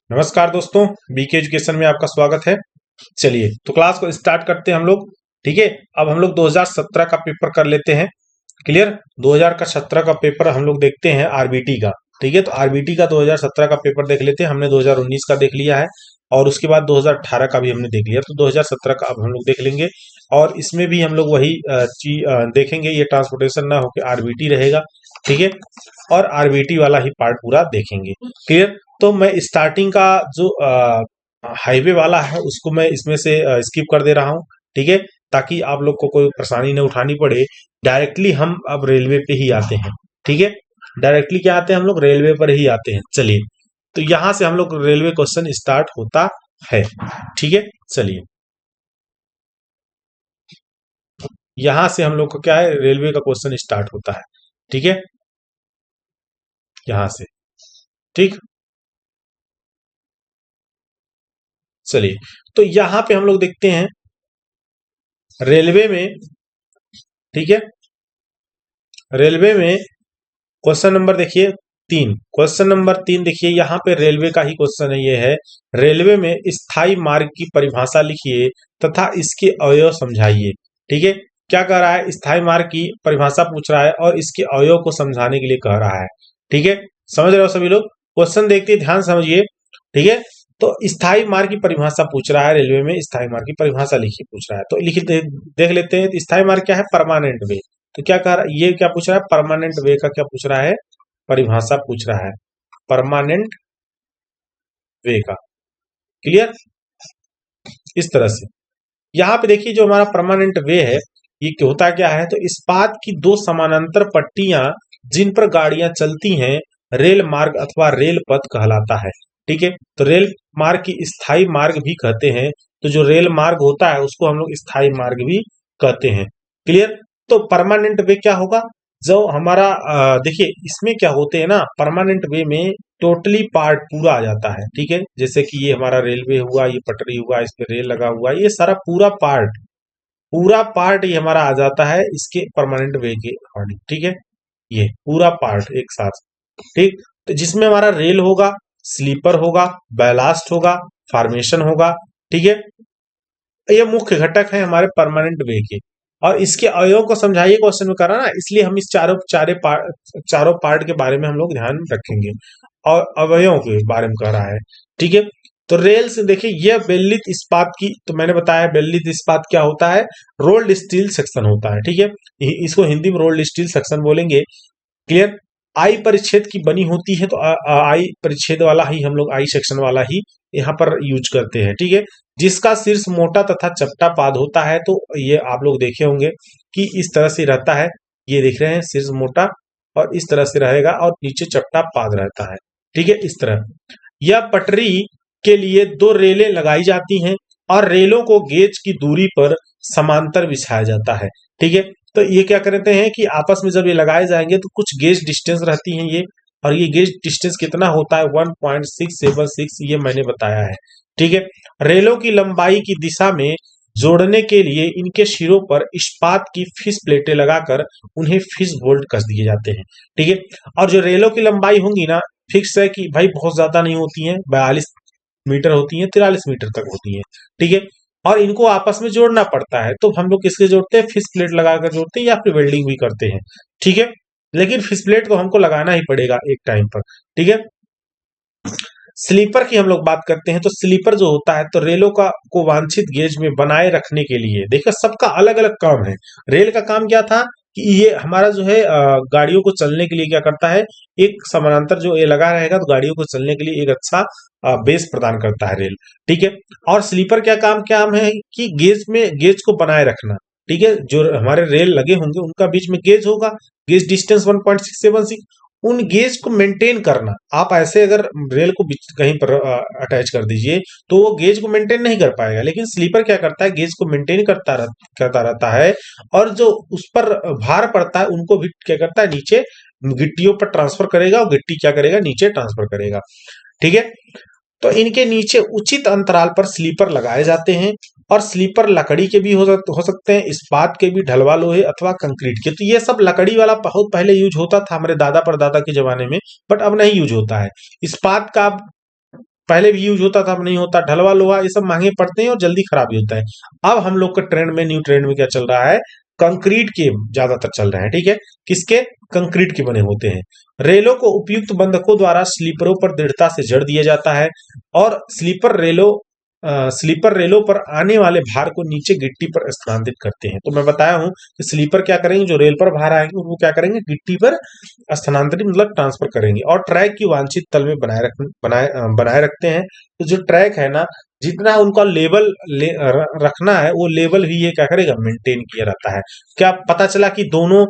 नमस्कार दोस्तों, BK education में आपका स्वागत है। चलिए तो क्लास को स्टार्ट करते हैं हम लोग। ठीक है, अब हम लोग 2017 का पेपर कर लेते हैं क्लियर। 2017 का पेपर हम लोग देखते हैं आरबीटी का। ठीक है, तो आरबीटी का 2017 का पेपर देख लेते हैं। हमने 2019 का देख लिया है और उसके बाद 2018 का भी हमने देख लिया, तो 2017 का अब हम लोग देख लेंगे। और इसमें भी हम लोग वही चीज देखेंगे, ये ट्रांसपोर्टेशन ना होकर आरबीटी रहेगा। ठीक है, और आरबीटी वाला ही पार्ट पूरा देखेंगे क्लियर। तो मैं स्टार्टिंग का जो हाईवे वाला है उसको मैं इसमें से स्किप कर दे रहा हूँ। ठीक है, ताकि आप लोग को कोई परेशानी न उठानी पड़े। डायरेक्टली हम अब रेलवे पे ही आते हैं। ठीक है, डायरेक्टली क्या आते हैं हम लोग, रेलवे पर ही आते हैं। चलिए, तो यहां से हम लोग रेलवे क्वेश्चन स्टार्ट होता है। ठीक है, चलिए यहां से हम लोग को क्या है, रेलवे का क्वेश्चन स्टार्ट होता है। ठीक है, यहां से। ठीक, चलिए तो यहां पे हम लोग देखते हैं रेलवे में। ठीक है, रेलवे में क्वेश्चन नंबर देखिए 3। क्वेश्चन नंबर 3 देखिए, यहाँ पे रेलवे का ही क्वेश्चन है। ये है, रेलवे में स्थायी मार्ग की परिभाषा लिखिए तथा इसके अवयव समझाइए। ठीक है, क्या कह रहा है, स्थायी मार्ग की परिभाषा पूछ रहा है और इसके अवयव को समझाने के लिए कह रहा है। ठीक है, समझ रहे हो सभी लोग, क्वेश्चन देखते ध्यान समझिए। ठीक है, तो स्थायी मार्ग की परिभाषा पूछ रहा है, रेलवे में स्थायी मार्ग की परिभाषा लिखिए पूछ रहा है। तो लिख देख लेते हैं। स्थायी मार्ग क्या है, परमानेंट वे। तो क्या कह रहा है, ये क्या पूछ रहा है, परमानेंट वे का क्या पूछ रहा है, परिभाषा पूछ रहा है, परमानेंट वे का। क्लियर, इस तरह से यहाँ पे देखिए जो हमारा परमानेंट वे है, ये होता क्या है, तो इस्पात की दो समानांतर पट्टियां जिन पर गाड़ियां चलती हैं रेल मार्ग अथवा रेल पथ कहलाता है। ठीक है, तो रेल मार्ग की स्थायी मार्ग भी कहते हैं। तो जो रेल मार्ग होता है उसको हम लोग स्थायी मार्ग भी कहते हैं। क्लियर, तो परमानेंट वे क्या होगा, जो हमारा देखिए इसमें क्या होते हैं ना, परमानेंट वे में टोटली पार्ट पूरा आ जाता है। ठीक है, जैसे कि ये हमारा रेलवे हुआ, ये पटरी हुआ, इस पे रेल लगा हुआ, ये सारा पूरा पार्ट ये हमारा आ जाता है इसके परमानेंट वे के अकॉर्डिंग। ठीक है, ये पूरा पार्ट एक साथ। ठीक, तो जिसमें हमारा रेल होगा, स्लीपर होगा, बैलास्ट होगा, फॉर्मेशन होगा। ठीक है, ये मुख्य घटक है हमारे परमानेंट वे के। और इसके अवयव को समझाइए क्वेश्चन में करा ना, इसलिए हम इस चारों पार्ट के बारे में हम लोग ध्यान रखेंगे और अवयवों के बारे में कह रहा है। ठीक है, तो रेल से देखिए यह बेललित इस्पात की, तो मैंने बताया बेललित इस्पात क्या होता है, रोल्ड स्टील सेक्शन होता है। ठीक है, इसको हिंदी में रोल्ड स्टील सेक्शन बोलेंगे। क्लियर, आई परिच्छेद की बनी होती है, तो आई परिच्छेद वाला ही हम लोग, आई सेक्शन वाला ही यहाँ पर यूज करते हैं। ठीक है, जिसका शीर्ष मोटा तथा चपटा पाद होता है। तो ये आप लोग देखे होंगे कि इस तरह से रहता है, ये देख रहे हैं, शीर्ष मोटा और इस तरह से रहेगा और नीचे चपटा पाद रहता है। ठीक है, इस तरह यह पटरी के लिए दो रेलें लगाई जाती हैं और रेलों को गेज की दूरी पर समांतर बिछाया जाता है। ठीक है, तो ये क्या करते हैं कि आपस में जब ये लगाए जाएंगे तो कुछ गेज डिस्टेंस रहती हैं ये, और ये गेज डिस्टेंस कितना होता है, 1.676, ये मैंने बताया है। ठीक है, रेलों की लंबाई की दिशा में जोड़ने के लिए इनके सिरों पर इस्पात की फिश प्लेटें लगाकर उन्हें फिश बोल्ट कस दिए जाते हैं। ठीक है, और जो रेलों की लंबाई होंगी ना, फिक्स है कि भाई बहुत ज्यादा नहीं होती है, 42 मीटर होती है, 43 मीटर तक होती है। ठीक है, और इनको आपस में जोड़ना पड़ता है, तो हम लोग किसके जोड़ते हैं, फिश प्लेट लगाकर जोड़ते हैं या फिर वेल्डिंग भी करते हैं। ठीक है, लेकिन फिश प्लेट तो हमको लगाना ही पड़ेगा एक टाइम पर। ठीक है, स्लीपर की हम लोग बात करते हैं, तो स्लीपर जो होता है, तो रेलों का को वांछित गेज में बनाए रखने के लिए, देखिए सबका अलग अलग काम है। रेल का काम क्या था कि ये हमारा जो है गाड़ियों को चलने के लिए क्या करता है, एक समानांतर जो ये लगा रहेगा तो गाड़ियों को चलने के लिए एक अच्छा बेस प्रदान करता है रेल। ठीक है, और स्लीपर क्या काम है कि गेज को बनाए रखना। ठीक है, जो हमारे रेल लगे होंगे उनका बीच में गेज होगा, गेज डिस्टेंस 1.676, उन गेज को मेंटेन करना। आप ऐसे अगर रेल को कहीं पर अटैच कर दीजिए तो वो गेज को मेंटेन नहीं कर पाएगा, लेकिन स्लीपर क्या करता है, गेज को मेंटेन करता रहता है, और जो उस पर भार पड़ता है उनको भी क्या करता है, नीचे गिट्टियों पर ट्रांसफर करेगा और गिट्टी क्या करेगा, नीचे ट्रांसफर करेगा। ठीक है, तो इनके नीचे उचित अंतराल पर स्लीपर लगाए जाते हैं और स्लीपर लकड़ी के भी हो सकते हैं, इस्पात के भी, ढलवा लोहे अथवा कंक्रीट के। तो ये सब लकड़ी वाला बहुत पहले यूज होता था हमारे दादा परदादा के जमाने में, बट अब नहीं यूज होता है। इस्पात का पहले भी यूज होता था, अब नहीं होता। ढलवा लोहा ये सब महंगे पड़ते हैं और जल्दी खराब भी होता है। अब हम लोग का ट्रेंड में, न्यू ट्रेंड में क्या चल रहा है, कंक्रीट के ज्यादातर चल रहे हैं। ठीक है, किसके, कंक्रीट के बने होते हैं। रेलों को उपयुक्त बंधकों द्वारा स्लीपरों पर दृढ़ता से जड़ दिया जाता है और स्लीपर रेलों पर आने वाले भार को नीचे गिट्टी पर स्थानांतरित करते हैं। तो मैं बताया हूं कि स्लीपर क्या करेंगे, जो रेल पर भार आएंगे उनको क्या करेंगे, गिट्टी पर स्थानांतरित मतलब ट्रांसफर करेंगे और ट्रैक की वांछित तल में बनाए रखते हैं। तो जो ट्रैक है ना, जितना उनका लेवल रखना है, वो लेवल भी ये क्या करेगा, मेंटेन किया रहता है। क्या पता चला कि दोनों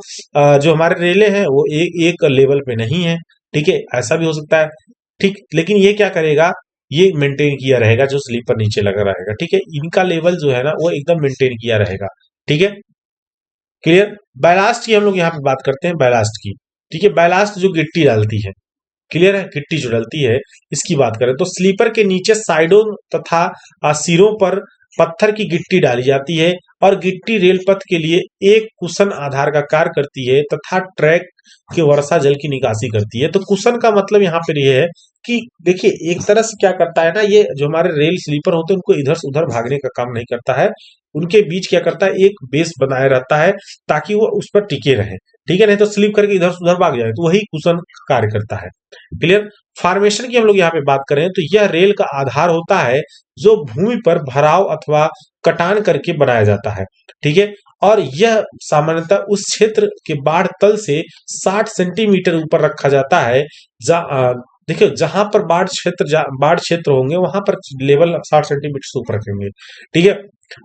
जो हमारे रेले हैं वो एक लेवल पे नहीं है। ठीक है, ऐसा भी हो सकता है। ठीक, लेकिन ये क्या करेगा, ये मेंटेन किया रहेगा, जो स्लीपर नीचे लगा रहेगा। ठीक है, इनका लेवल जो है ना वो एकदम मेंटेन किया रहेगा। ठीक है, क्लियर। बैलास्ट की हम लोग यहाँ पे बात करते हैं, बैलास्ट की। ठीक है, बैलास्ट जो गिट्टी डालती है, क्लियर है, गिट्टी जो डलती है, इसकी बात करें तो स्लीपर के नीचे साइडों तथा सिरों पर पत्थर की गिट्टी डाली जाती है और गिट्टी रेल पथ के लिए एक कुशन आधार का कार्य करती है तथा ट्रैक के वर्षा जल की निकासी करती है। तो कुशन का मतलब यहाँ पर यह है कि देखिए, एक तरह से क्या करता है ना, ये जो हमारे रेल स्लीपर होते हैं उनको इधर से उधर भागने का काम नहीं करता है। उनके बीच क्या करता है, एक बेस बनाए रहता है ताकि वो उस पर टिके रहे। ठीक है, नहीं तो स्लिप करके इधर से उधर भाग जाए, तो वही कुशन कार्य करता है। क्लियर। फॉर्मेशन की हम लोग यहाँ पे बात करें तो यह रेल का आधार होता है जो भूमि पर भराव अथवा कटान करके बनाया जाता है। ठीक है, और यह सामान्यतः उस क्षेत्र के बाढ़ तल से 60 सेंटीमीटर ऊपर रखा जाता है। देखिए, जहां पर बाढ़ क्षेत्र होंगे वहां पर लेवल 60 सेंटीमीटर से ऊपर रखेंगे। ठीक है,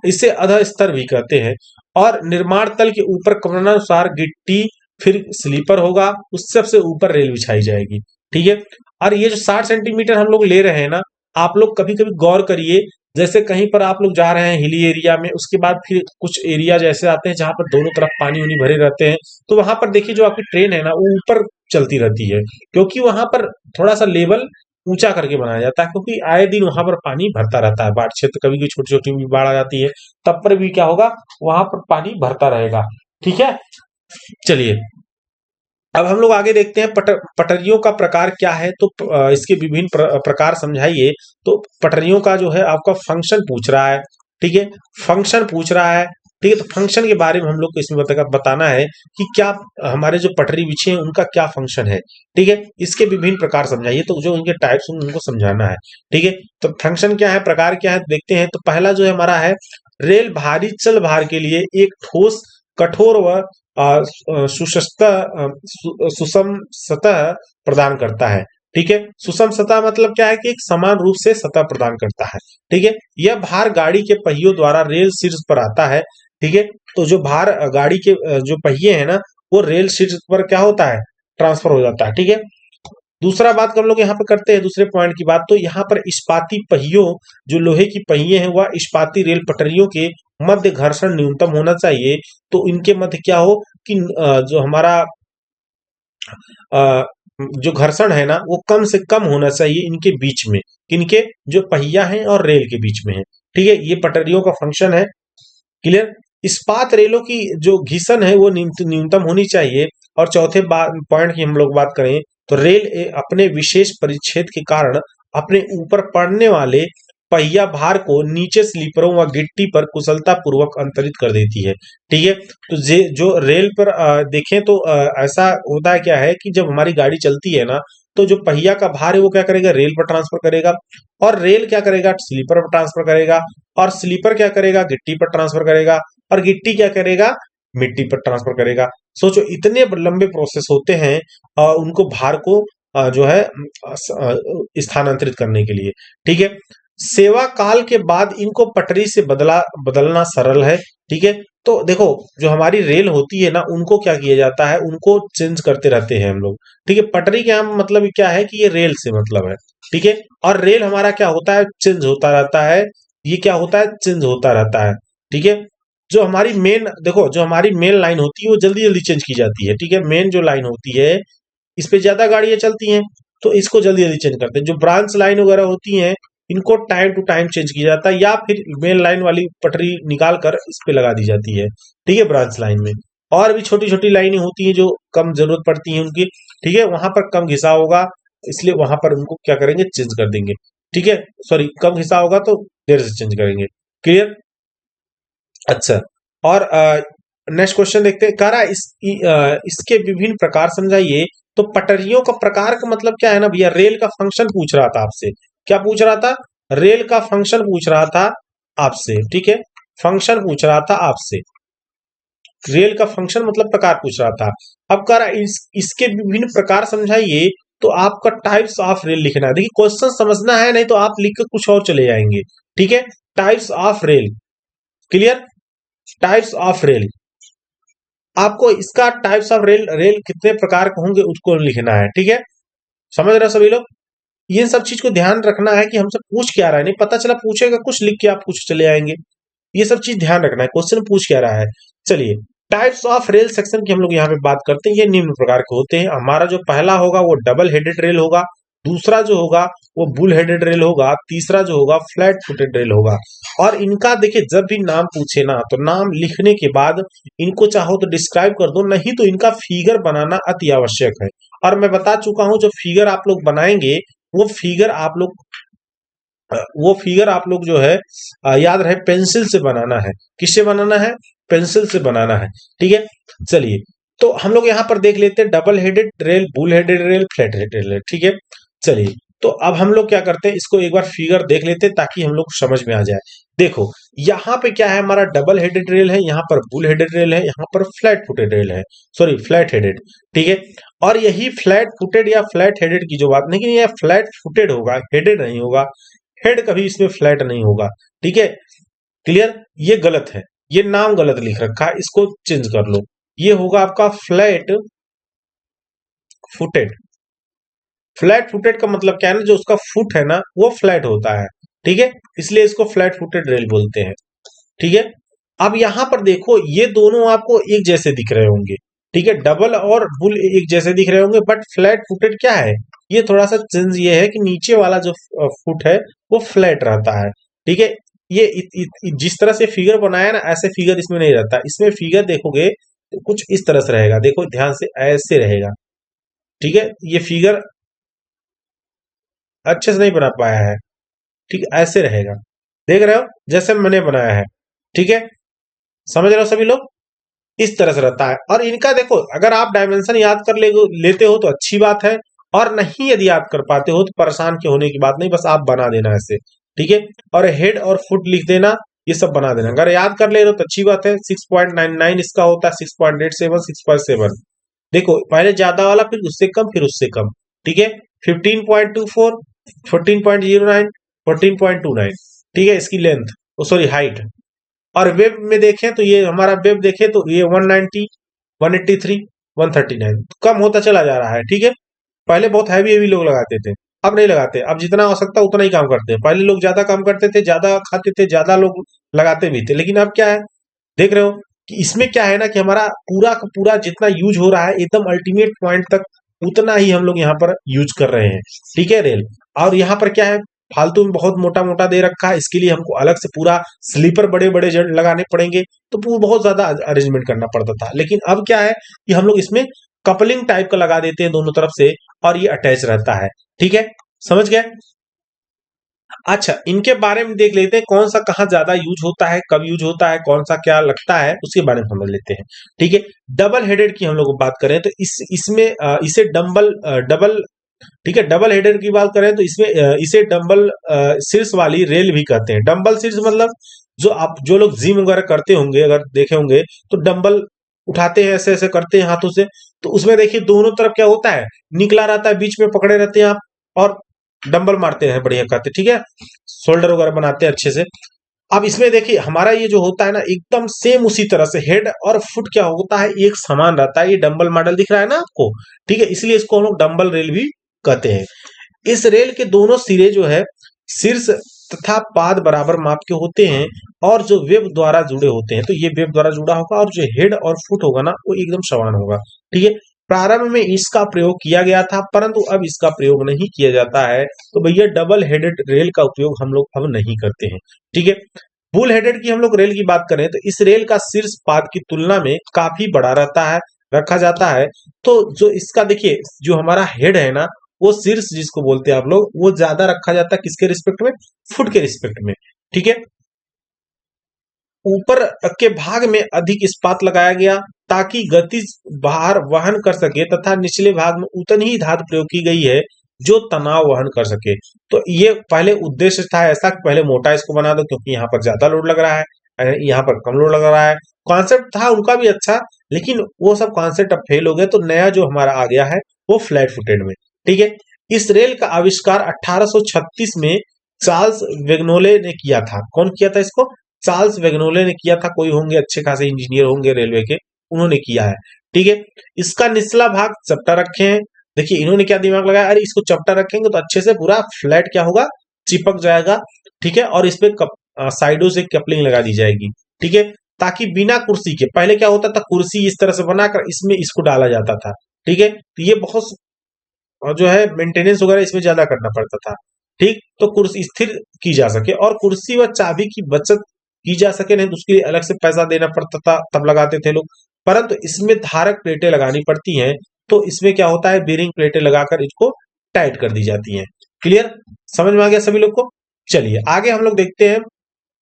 इसे अधः स्तर भी कहते हैं। और निर्माण तल के ऊपर क्रमानुसार गिट्टी, फिर स्लीपर होगा, उस सबसे ऊपर रेल बिछाई जाएगी। ठीक है, और ये जो 60 सेंटीमीटर हम लोग ले रहे हैं ना, आप लोग कभी कभी गौर करिए, जैसे कहीं पर आप लोग जा रहे हैं हिली एरिया में, उसके बाद फिर कुछ एरिया जैसे आते हैं जहां पर दोनों तरफ पानी उनी भरे रहते हैं, तो वहां पर देखिए जो आपकी ट्रेन है ना वो ऊपर चलती रहती है, क्योंकि वहां पर थोड़ा सा लेवल ऊंचा करके बनाया जाता है, क्योंकि आए दिन वहां पर पानी भरता रहता है। बाढ़ क्षेत्र कभी भी छोटी छोटी भी बाढ़ आ जाती है, तब पर भी क्या होगा, वहां पर पानी भरता रहेगा। ठीक है, चलिए अब हम लोग आगे देखते हैं पटरियों का प्रकार क्या है। तो इसके विभिन्न प्रकार समझाइए। तो पटरियों का जो है आपका फंक्शन पूछ रहा है। ठीक है, फंक्शन पूछ रहा है। ठीक है, तो फंक्शन के बारे में हम लोग को इसमें बताना है कि क्या हमारे जो पटरी बिछे हैं उनका क्या फंक्शन है। ठीक है, इसके विभिन्न प्रकार समझाइए, तो जो इनके टाइप्स हैं उनको समझाना है। ठीक है, तो फंक्शन क्या है, प्रकार क्या है, देखते हैं। तो पहला जो है हमारा है, रेल भारी चल भार के लिए एक ठोस, कठोर व सुषम सतह प्रदान करता है। ठीक है, सुषम सतह मतलब क्या है कि एक समान रूप से सतह प्रदान करता है। ठीक है, यह भार गाड़ी के पहियों द्वारा रेल शीर्ष पर आता है। ठीक है, तो जो भार गाड़ी के जो पहिए हैं ना, वो रेल शीर्ष पर क्या होता है, ट्रांसफर हो जाता है। ठीक है, दूसरा बात हम लोग यहाँ पे करते हैं, दूसरे पॉइंट की बात। तो यहाँ पर इस्पाती पहियों, जो लोहे की पहिए हैं, वह इस्पाती रेल पटरियों के मध्य घर्षण न्यूनतम होना चाहिए। तो इनके मध्य क्या हो कि जो हमारा जो घर्षण है ना वो कम से कम होना चाहिए इनके बीच में, इनके जो पहिया है और रेल के बीच में है। ठीक है, ये पटरियों का फंक्शन है। क्लियर। इस्पात रेलों की जो घिसन है वो न्यूनतम होनी चाहिए। और चौथे पॉइंट की हम लोग बात करें तो रेल अपने विशेष परिच्छेद के कारण अपने ऊपर पड़ने वाले पहिया भार को नीचे स्लीपरों व गिट्टी पर कुशलता पूर्वक अंतरित कर देती है। ठीक है, तो जो रेल पर देखें तो ऐसा होता है क्या है कि जब हमारी गाड़ी चलती है ना, तो जो पहिया का भार है वो क्या करेगा, रेल पर ट्रांसफर करेगा, और रेल क्या करेगा, स्लीपर पर ट्रांसफर करेगा, और स्लीपर क्या करेगा, गिट्टी पर ट्रांसफर करेगा, और गिट्टी क्या करेगा, मिट्टी पर ट्रांसफर करेगा। सोचो इतने लंबे प्रोसेस होते हैं उनको भार को जो है स्थानांतरित करने के लिए। ठीक है, सेवा काल के बाद इनको पटरी से बदलना सरल है। ठीक है, तो देखो जो हमारी रेल होती है ना, उनको क्या किया जाता है, उनको चेंज करते रहते हैं हम लोग। ठीक है, पटरी का मतलब क्या है कि ये रेल से मतलब है। ठीक है, और रेल हमारा क्या होता है, चेंज होता रहता है। ये क्या होता है, चेंज होता रहता है। ठीक है, जो हमारी मेन, देखो जो हमारी मेन लाइन होती है वो जल्दी जल्दी चेंज की जाती है। ठीक है, मेन जो लाइन होती है इस पे ज्यादा गाड़ियां चलती हैं तो इसको जल्दी जल्दी चेंज करते हैं। जो ब्रांच लाइन वगैरह होती हैं इनको टाइम टू टाइम चेंज किया जाता है, या फिर मेन लाइन वाली पटरी निकाल कर इस पे लगा दी जाती है, ठीक है, ब्रांच लाइन में। और भी छोटी छोटी लाइनें होती हैं जो कम जरूरत पड़ती है उनकी, ठीक है, वहां पर कम घिसा होगा, इसलिए वहां पर उनको क्या करेंगे, चेंज कर देंगे, ठीक है, सॉरी कम घिसा होगा तो देर से चेंज करेंगे। क्लियर? अच्छा, और नेक्स्ट क्वेश्चन देखते हैं, कह रहा है इसके विभिन्न प्रकार समझाइए। तो पटरियों का प्रकार का मतलब क्या है ना भैया, रेल का फंक्शन पूछ रहा था आपसे। क्या पूछ रहा था? रेल का फंक्शन पूछ रहा था आपसे, ठीक है, फंक्शन पूछ रहा था आपसे, रेल का फंक्शन मतलब प्रकार पूछ रहा था। अब कह रहा है इसके विभिन्न प्रकार समझाइए, तो आपका टाइप्स ऑफ रेल लिखना है। देखिए क्वेश्चन समझना है, नहीं तो आप लिख के कुछ और चले जाएंगे, ठीक है। Types of rail, clear, types of rail, आपको इसका टाइप्स ऑफ रेल, रेल कितने प्रकार के होंगे उसको लिखना है, ठीक है। समझ रहे हो सभी लोग? ये सब चीज को ध्यान रखना है कि हमसे पूछ क्या रहा है, नहीं पता चला पूछेगा कुछ लिख के आप कुछ चले आएंगे, ये सब चीज ध्यान रखना है, क्वेश्चन पूछ क्या रहा है। चलिए, टाइप्स ऑफ रेल सेक्शन की हम लोग यहाँ पे बात करते हैं। ये निम्न प्रकार के होते हैं। हमारा जो पहला होगा वो डबल हेडेड रेल होगा, दूसरा जो होगा वो बुल हेडेड रेल होगा, तीसरा जो होगा फ्लैट फुटेड रेल होगा। और इनका देखिए जब भी नाम पूछे ना, तो नाम लिखने के बाद इनको चाहो तो डिस्क्राइब कर दो, नहीं तो इनका फिगर बनाना अति आवश्यक है। और मैं बता चुका हूं, जो फिगर आप लोग बनाएंगे वो फिगर आप लोग जो है याद रहे, पेंसिल से बनाना है। किससे बनाना है? पेंसिल से बनाना है, ठीक है। चलिए, तो हम लोग यहाँ पर देख लेते हैं double headed rail, bull headed rail, flat headed rail, ठीक है। चलिए, तो अब हम लोग क्या करते हैं, इसको एक बार फिगर देख लेते हैं ताकि हम लोग समझ में आ जाए। देखो यहाँ पे क्या है, हमारा डबल हेडेड रेल है, यहाँ पर बुल हेडेड रेल है, यहाँ पर फ्लैट फुटेड रेल है, सॉरी फ्लैट हेडेड, ठीक है। और यही फ्लैट फुटेड या फ्लैट हेडेड की जो बात, लेकिन यह फ्लैट फुटेड होगा, हेडेड नहीं होगा, हेड कभी इसमें फ्लैट नहीं होगा, ठीक है। क्लियर? ये गलत है, ये नाम गलत लिख रखा है, इसको चेंज कर लो। ये होगा आपका फ्लैट फुटेड। फ्लैट फुटेड का मतलब क्या है ना, जो उसका फुट है ना वो फ्लैट होता है, ठीक है, इसलिए इसको फ्लैट फुटेड रेल बोलते हैं, ठीक है। अब यहां पर देखो, ये दोनों आपको एक जैसे दिख रहे होंगे, ठीक है, डबल और बुल एक जैसे दिख रहे होंगे, बट फ्लैट फुटेड क्या है, ये थोड़ा सा चेंज ये है कि नीचे वाला जो फुट है वो फ्लैट रहता है, ठीक है। ये जिस तरह से फिगर बनाया ना, ऐसे फिगर इसमें नहीं रहता। इसमें फिगर देखोगे तो कुछ इस तरह से रहेगा, देखो ध्यान से, ऐसे रहेगा, ठीक है। ये फिगर अच्छे से नहीं बना पाया है, ठीक है, ऐसे रहेगा, देख रहे हो जैसे मैंने बनाया है, ठीक है। समझ रहे हो सभी लोग? इस तरह से रहता है। और इनका देखो, अगर आप डायमेंशन याद कर लेते हो तो अच्छी बात है, और नहीं यदि याद कर पाते हो तो परेशान के होने की बात नहीं, बस आप बना देना ऐसे, ठीक है। और हेड और फुट लिख देना, ये सब बना देना। अगर याद कर ले रहे हो तो अच्छी बात है। 6.99 इसका होता है, 6.87, 6.7, देखो पहले ज्यादा वाला, फिर उससे कम, फिर उससे कम, ठीक है। 15.24, 14.09, 14.29, ठीक है, इसकी लेंथ, सॉरी हाइट। और वेब में देखें तो ये हमारा वेब देखें तो ये 190, 183, 139 कम होता चला जा रहा है, ठीक है। पहले बहुत हैवी हैवी लोग लगाते थे, अब नहीं लगाते। अब जितना आवश्यकता उतना ही काम करते हैं। पहले लोग ज्यादा काम करते थे, ज्यादा खाते थे, ज्यादा लोग लगाते भी थे, लेकिन अब क्या है, देख रहे हो कि इसमें क्या है ना, कि हमारा पूरा का पूरा जितना यूज हो रहा है एकदम अल्टीमेट पॉइंट तक, उतना ही हम लोग यहाँ पर यूज कर रहे हैं, ठीक है, रेल। और यहाँ पर क्या है, फालतू में बहुत मोटा मोटा दे रखा है, इसके लिए हमको अलग से पूरा स्लीपर बड़े बड़े लगाने पड़ेंगे, तो बहुत ज्यादा अरेंजमेंट करना पड़ता था। लेकिन अब क्या है कि हम लोग इसमें कपलिंग टाइप का लगा देते हैं दोनों तरफ से, और ये अटैच रहता है, ठीक है, समझ गए। अच्छा, इनके बारे में देख लेते हैं, कौन सा कहाँ ज्यादा यूज होता है, कब यूज होता है, कौन सा क्या लगता है, उसके बारे में समझ लेते हैं, ठीक है। डबल हेडेड की हम लोग बात करें तो इसमें इसे डबल, ठीक है, डबल हेडर की बात करें तो इसमें इसे डंबल शीर्ष वाली रेल भी कहते हैं। डंबल शीर्ष मतलब जो लोग जिम वगैरह करते होंगे, अगर देखे होंगे तो डंबल उठाते हैं, ऐसे ऐसे करते हैं हाथों से, तो उसमें देखिए दोनों तरफ क्या होता है, निकला रहता है, बीच में पकड़े रहते हैं आप, और डंबल मारते हैं, बढ़िया करते, ठीक है, शोल्डर वगैरह बनाते हैं अच्छे से। अब इसमें देखिए हमारा ये जो होता है ना, एकदम सेम उसी तरह से हेड और फुट क्या होता है, एक समान रहता है। ये डंबल मॉडल दिख रहा है ना आपको, ठीक है, इसलिए इसको हम लोग डंबल रेल भी कहते हैं। इस रेल के दोनों सिरे जो है शीर्ष तथा पाद बराबर माप के होते हैं, और जो वेब द्वारा जुड़े होते हैं, तो ये वेब द्वारा जुड़ा होगा, और जो हेड और फुट होगा ना वो एकदम समान होगा, ठीक है। प्रारंभ में इसका प्रयोग किया गया था, परंतु अब इसका प्रयोग नहीं किया जाता है। तो भैया डबल हेडेड रेल का उपयोग हम लोग अब नहीं करते हैं। ठीक है, फुल हेडेड की हम लोग रेल की बात करें तो इस रेल का शीर्ष पाद की तुलना में काफी बड़ा रहता है, रखा जाता है। तो जो इसका देखिए, जो हमारा हेड है ना, वो शीर्ष जिसको बोलते हैं आप लोग, वो ज्यादा रखा जाता है किसके रिस्पेक्ट में? फुट के रिस्पेक्ट में। ठीक है, ऊपर के भाग में अधिक इस्पात लगाया गया ताकि गतिज भार वहन कर सके, तथा निचले भाग में उतनी ही धातु प्रयोग की गई है जो तनाव वहन कर सके। तो ये पहले उद्देश्य था ऐसा कि पहले मोटा इसको बना दो, क्योंकि यहाँ पर ज्यादा लोड लग रहा है, यहाँ पर कम लोड लग रहा है। कॉन्सेप्ट था उनका भी अच्छा, लेकिन वो सब कॉन्सेप्ट अब फेल हो गए। तो नया जो हमारा आ गया है वो फ्लैट फुटेड में। ठीक है, इस रेल का आविष्कार 1836 में चार्ल्स वेगनोले ने किया था। कौन किया था इसको? चार्ल्स वेगनोले ने किया था। कोई होंगे अच्छे खासे इंजीनियर होंगे रेलवे के, उन्होंने किया है। ठीक है, इसका निचला भाग चपटा रखे हैं। देखिए इन्होंने क्या दिमाग लगाया, अरे इसको चपटा रखेंगे तो अच्छे से पूरा फ्लैट क्या होगा, चिपक जाएगा। ठीक है, और इस पे साइडों से कपलिंग लगा दी जाएगी। ठीक है, ताकि बिना कुर्सी के, पहले क्या होता था, कुर्सी इस तरह से बनाकर इसमें इसको डाला जाता था। ठीक है, तो ये बहुत जो है मेंटेनेंस वगैरह इसमें ज्यादा करना पड़ता था। ठीक, तो कुर्सी स्थिर की जा सके और कुर्सी व चाबी की बचत की जा सके, नहीं तो उसके लिए अलग से पैसा देना पड़ता था, तब लगाते थे लोग। परंतु इसमें धारक प्लेटें लगानी पड़ती हैं, तो इसमें क्या होता है, बेरिंग प्लेटें लगाकर इसको टाइट कर दी जाती हैं। क्लियर, समझ में आ गया सभी लोग को? चलिए आगे हम लोग देखते हैं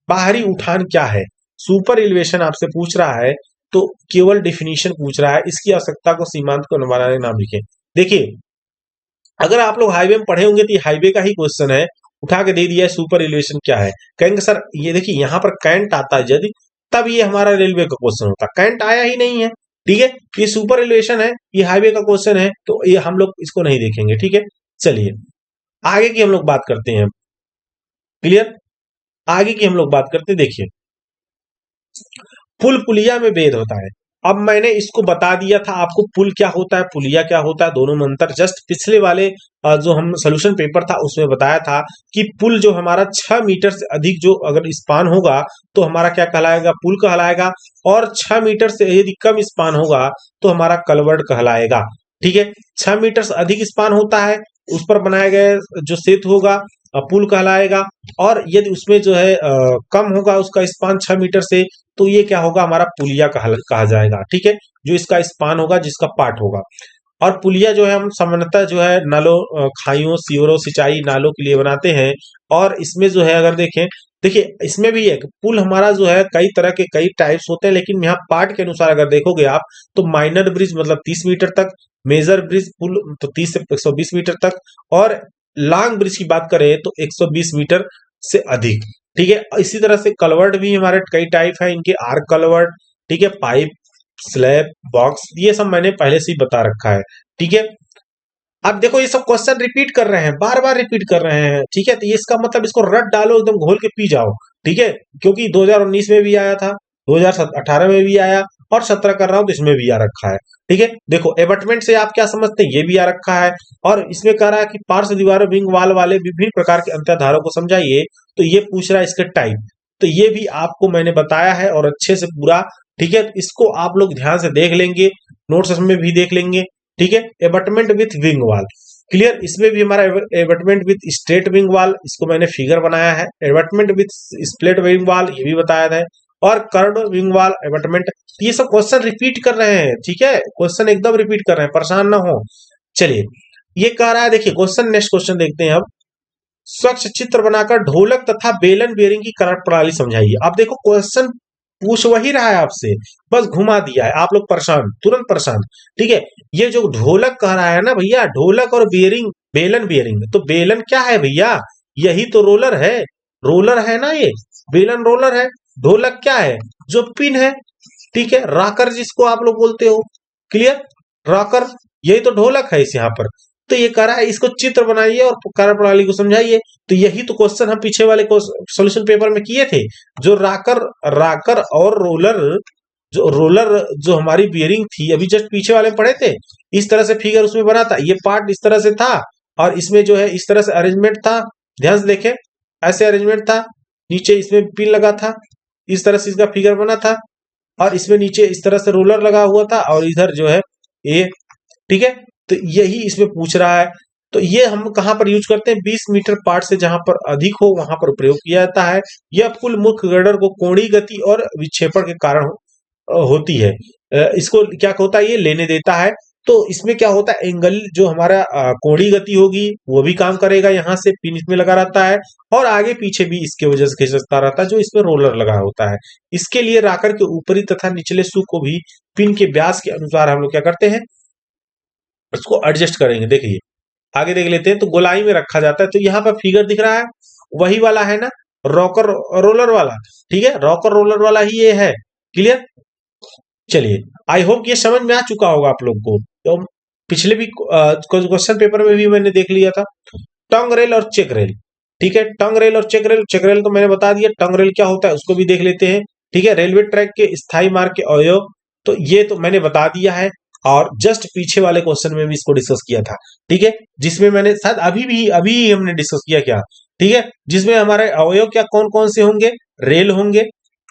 बाहरी उठान क्या है। सुपर एलिवेशन आपसे पूछ रहा है तो केवल डिफिनीशन पूछ रहा है, इसकी आवश्यकता को सीमांत को बनाने नाम लिखें। देखिए अगर आप लोग हाईवे में पढ़े होंगे तो ये हाईवे का ही क्वेश्चन है, उठा के दे दिया है सुपर एलिवेशन क्या है। कहेंगे सर ये देखिए यहाँ पर कैंट आता है यदि, तब ये हमारा रेलवे का क्वेश्चन होता, कैंट आया ही नहीं है। ठीक है, ये सुपर एलिवेशन है, ये हाईवे का क्वेश्चन है, तो ये हम लोग इसको नहीं देखेंगे। ठीक है, चलिए आगे की हम लोग बात करते हैं। क्लियर, आगे की हम लोग बात करते हैं। देखिए पुल पुलिया में भेद होता है। अब मैंने इसको बता दिया था आपको, पुल क्या होता है, पुलिया क्या होता है, दोनों में अंतर जस्ट पिछले वाले जो हम सोल्यूशन पेपर था उसमें बताया था कि पुल जो हमारा 6 मीटर से अधिक जो अगर स्पान होगा तो हमारा क्या कहलाएगा, पुल कहलाएगा। और 6 मीटर से यदि कम स्पान होगा तो हमारा कलवर्ट कहलाएगा। ठीक है, 6 मीटर से अधिक स्पान होता है उस पर बनाया गया जो सेतु होगा पुल कहलाएगा, और यदि उसमें जो है कम होगा उसका स्पान 6 मीटर से, तो ये क्या होगा, हमारा पुलिया कहा जाएगा। ठीक है, जो इसका स्पान होगा, जिसका पार्ट होगा। और पुलिया जो है हम सामान्यतः जो है नालों, खाइयों, सीवरों, सिंचाई नालों के लिए बनाते हैं। और इसमें जो है अगर देखें, देखिए इसमें भी एक पुल हमारा जो है कई तरह के कई टाइप्स होते हैं, लेकिन यहाँ पार्ट के अनुसार अगर देखोगे आप तो माइनर ब्रिज मतलब 30 मीटर तक, मेजर ब्रिज पुल तो 30 से 120 मीटर तक, और लॉन्ग ब्रिज की बात करें तो 120 मीटर से अधिक। ठीक है, इसी तरह से कलवर्ट भी हमारे कई टाइप है इनके, आर्क कलवर्ट, ठीक है, पाइप, स्लैब, बॉक्स, ये सब मैंने पहले से ही बता रखा है। ठीक है, अब देखो ये सब क्वेश्चन रिपीट कर रहे हैं, बार बार रिपीट कर रहे हैं। ठीक है, तो ये इसका मतलब इसको रट डालो, एकदम घोल के पी जाओ। ठीक है, क्योंकि 2019 में भी आया था, 2018 में भी आया, और 17 कर रहा हूं तो इसमें भी आ रखा है। ठीक है, देखो एबटमेंट से आप क्या समझते हैं, ये भी आ रखा है। और इसमें कह रहा है कि पार्श्व दीवारों, विंग वाल वाले विभिन्न प्रकार के अंतर्धारों को समझाइए, तो ये पूछ रहा है इसके टाइप। तो ये भी आपको मैंने बताया है और अच्छे से पूरा। ठीक है, इसको आप लोग ध्यान से देख लेंगे, नोट्स में भी देख लेंगे। ठीक है, एबटमेंट विथ विंग वाल, क्लियर, इसमें भी हमारा एबटमेंट विथ स्ट्रेट विंग वाल, इसको मैंने फिगर बनाया है। एबटमेंट विथ स्प्लिट विंग वाल, ये भी बताया था। और कर्ड विंग वाल एबटमेंट, ये सब क्वेश्चन रिपीट कर रहे हैं। ठीक है, क्वेश्चन एकदम रिपीट कर रहे हैं, परेशान ना हो। चलिए ये कह रहा है, देखिए क्वेश्चन, नेक्स्ट क्वेश्चन देखते हैं अब। स्वच्छ चित्र बनाकर ढोलक तथा बेलन बेरिंग की कार्य प्रणाली समझाइए। अब देखो क्वेश्चन पूछ वही रहा है आपसे, बस घुमा दिया है, आप लोग परेशान, तुरंत परेशान। ठीक है, ये जो ढोलक कह रहा है ना भैया, ढोलक और बेरिंग, बेलन बेरिंग, तो बेलन क्या है भैया, यही तो रोलर है, रोलर है ना ये, बेलन रोलर है। ढोलक क्या है, जो पिन है। ठीक है, रॉकर जिसको आप लोग बोलते हो, क्लियर, रॉकर, यही तो ढोलक है इस यहाँ पर। तो ये कह रहा है इसको चित्र बनाइए और कार्य प्रणाली को समझाइए। तो यही तो क्वेश्चन हम पीछे वाले सॉल्यूशन पेपर में किए थे। जो राकर और रोलर, जो रोलर जो हमारी बियरिंग थी, अभी जस्ट पीछे वाले में पढ़े थे, इस तरह से फिगर उसमें बना था, ये पार्ट इस तरह से था, और इसमें जो है इस तरह से अरेंजमेंट था। ध्यान से देखें, ऐसे अरेंजमेंट था, नीचे इसमें पिन लगा था, इस तरह से इसका फिगर बना था, और इसमें नीचे इस तरह से रोलर लगा हुआ था, और इधर जो है ये ठीक है। तो यही इसमें पूछ रहा है। तो ये हम कहां पर यूज करते हैं, 20 मीटर पार्ट से जहां पर अधिक हो वहां पर प्रयोग किया जाता है। यह पुल मुख्य गर्डर को कोणीय गति और विक्षेपण के कारण होती है। इसको क्या होता है, ये लेने देता है। तो इसमें क्या होता है, एंगल जो हमारा कोणीय गति होगी वो भी काम करेगा, यहाँ से पिन इसमें लगा रहता है और आगे पीछे भी इसके वजह से खिंचता रहता है, जो इसमें रोलर लगा होता है। इसके लिए राकर के ऊपरी तथा निचले सू को भी पिन के व्यास के अनुसार हम लोग क्या करते हैं, उसको एडजस्ट करेंगे। देखिए आगे देख लेते हैं। तो गोलाई में रखा जाता है। तो यहाँ पर फिगर दिख रहा है वही वाला है ना, रॉकर रोलर वाला, ठीक है, रॉकर रोलर वाला ही ये है। क्लियर। चलिए आई होप ये समझ में आ चुका होगा आप लोग को। तो पिछले भी क्वेश्चन पेपर में भी मैंने देख लिया था। टंग रेल और चेक रेल, ठीक है, टंग रेल और चेक रेल। चेक रेल तो मैंने बता दिया, टंग रेल क्या होता है उसको भी देख लेते हैं। ठीक है, रेलवे ट्रैक के स्थायी मार्ग के अवयव, तो ये तो मैंने बता दिया है और जस्ट पीछे वाले क्वेश्चन में भी इसको डिस्कस किया था। ठीक है, जिसमें मैंने शायद अभी हमने डिस्कस किया क्या, ठीक है, जिसमें हमारे अवयव क्या कौन कौन से होंगे, रेल होंगे,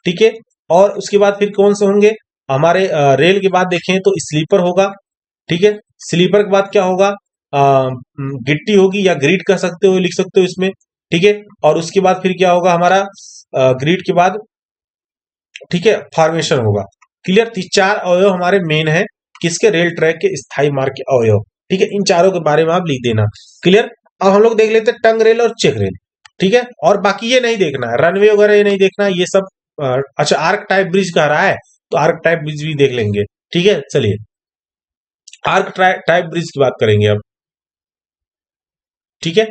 ठीक है, और उसके बाद फिर कौन से होंगे हमारे रेल के बाद देखें तो स्लीपर होगा, ठीक है, स्लीपर के बाद क्या होगा, गिट्टी होगी या ग्रिड कह सकते हो, लिख सकते हो इसमें, ठीक है, और उसके बाद फिर क्या होगा हमारा ग्रिड के बाद, ठीक है, फॉर्मेशन होगा। क्लियर। 4 अवयव हमारे मेन है किसके, रेल ट्रैक के स्थायी मार्ग के अवयव। ठीक है, इन चारों के बारे में आप लिख देना। क्लियर। अब हम लोग देख लेते हैं टंग रेल और चेक रेल। ठीक है, और बाकी ये नहीं देखना है, रनवे वगैरह ये नहीं देखना, ये सब अच्छा आर्क टाइप ब्रिज कह रहा है तो आर्क टाइप ब्रिज भी देख लेंगे। ठीक है, चलिए आर्क टाइप ब्रिज की बात करेंगे अब। ठीक है,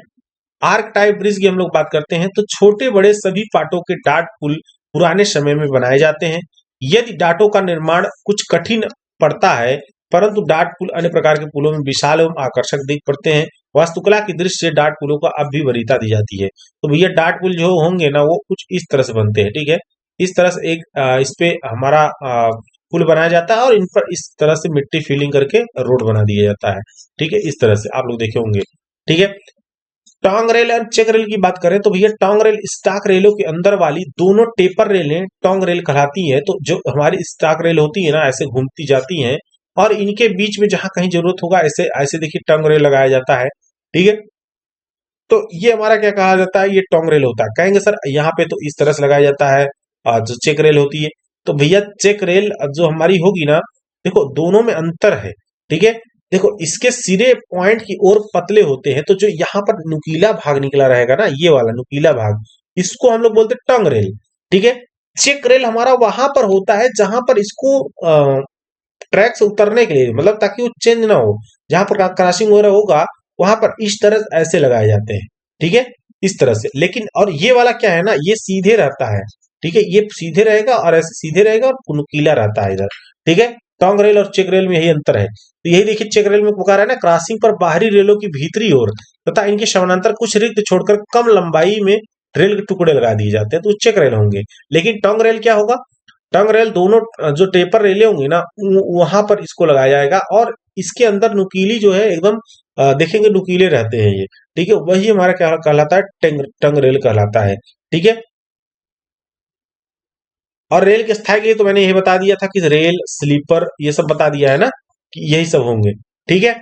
आर्क टाइप ब्रिज की हम लोग बात करते हैं। तो छोटे बड़े सभी पाटों के डाट पुल पुराने समय में बनाए जाते हैं। यदि डाटों का निर्माण कुछ कठिन पड़ता है, परंतु डाट पुल अन्य प्रकार के पुलों में विशाल एवं आकर्षक दिख पड़ते हैं। वास्तुकला की दृष्टि से डाट पुलों को अब भी वरीयता दी जाती है। तो भैया डाट पुल जो होंगे ना वो कुछ इस तरह से बनते हैं। ठीक है, इस तरह से एक इस पे हमारा पुल बनाया जाता है और इन पर इस तरह से मिट्टी फिलिंग करके रोड बना दिया जाता है। ठीक है, इस तरह से आप लोग देखे होंगे। ठीक है, टोंग रेल और चेक रेल की बात करें तो भैया टोंग रेल स्टॉक रेलों के अंदर वाली दोनों टेपर रेलें टोंग रेल कहलाती है। तो जो हमारी स्टॉक रेल होती है ना ऐसे घूमती जाती हैं और इनके बीच में जहां कहीं जरूरत होगा ऐसे ऐसे देखिए टोंग रेल लगाया जाता है। ठीक है, तो ये हमारा क्या कहा जाता है, ये टोंग रेल होता है। कहेंगे सर यहाँ पे तो इस तरह से लगाया जाता है जो चेक रेल होती है। तो भैया चेक रेल जो हमारी होगी ना, देखो दोनों में अंतर है। ठीक है, देखो इसके सिरे पॉइंट की ओर पतले होते हैं, तो जो यहाँ पर नुकीला भाग निकला रहेगा ना, ये वाला नुकीला भाग, इसको हम लोग बोलते हैं टंग रेल। ठीक है, चेक रेल हमारा वहां पर होता है जहां पर इसको ट्रैक से उतरने के लिए, मतलब ताकि वो चेंज ना हो, जहां पर क्रॉसिंग वगैरह होगा वहां पर इस तरह ऐसे लगाए जाते हैं। ठीक है, इस तरह से। लेकिन और ये वाला क्या है ना, ये सीधे रहता है। ठीक है, ये सीधे रहेगा और ऐसे सीधे रहेगा और नुकीला रहता है इधर। ठीक है, टोंग रेल और चेक रेल में यही अंतर है। तो यही देखिए चेक रेल में पुकारा है ना, क्रॉसिंग पर बाहरी रेलों की भीतरी ओर तथा इनके समानांतर कुछ रिक्त छोड़कर कम लंबाई में रेल के टुकड़े लगा दिए जाते हैं, तो चेक रेल होंगे। लेकिन टोंग रेल क्या होगा, टंग रेल दोनों जो टेपर रेले होंगी ना वहां पर इसको लगाया जाएगा और इसके अंदर नुकीली जो है एकदम देखेंगे नुकीले रहते हैं ये। ठीक है, वही हमारा क्या कहलाता है, टंग रेल कहलाता है। ठीक है, और रेल के स्थायी के लिए तो मैंने यही बता दिया था कि रेल स्लीपर ये सब बता दिया है ना कि यही सब होंगे। ठीक है,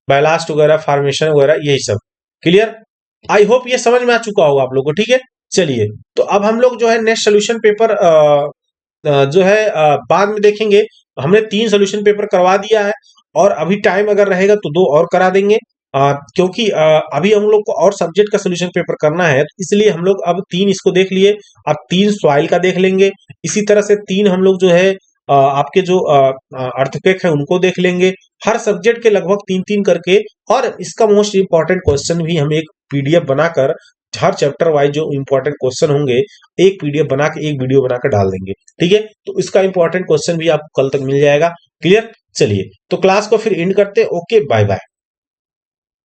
बैलास्ट वगैरह फॉर्मेशन वगैरह यही सब। क्लियर। आई होप ये समझ में आ चुका होगा आप लोगों को। ठीक है, चलिए तो अब हम लोग जो है नेक्स्ट सोल्यूशन पेपर जो है बाद में देखेंगे। हमने 3 सोल्यूशन पेपर करवा दिया है और अभी टाइम अगर रहेगा तो 2 और करा देंगे, क्योंकि अभी हम लोग को और सब्जेक्ट का सोल्यूशन पेपर करना है, तो इसलिए हम लोग अब 3 इसको देख लिए, अब 3 सॉइल का देख लेंगे। इसी तरह से 3 हम लोग जो है आपके जो अर्थक्वेक है उनको देख लेंगे। हर सब्जेक्ट के लगभग 3-3 करके, और इसका मोस्ट इंपॉर्टेंट क्वेश्चन भी हम एक पीडीएफ बनाकर हर चैप्टर वाइज जो इंपॉर्टेंट क्वेश्चन होंगे एक पीडीएफ बना के एक वीडियो बनाकर डाल देंगे। ठीक है, तो इसका इंपॉर्टेंट क्वेश्चन भी आपको कल तक मिल जाएगा। क्लियर। चलिए तो क्लास को फिर एंड करते हैं। Okay, bye bye.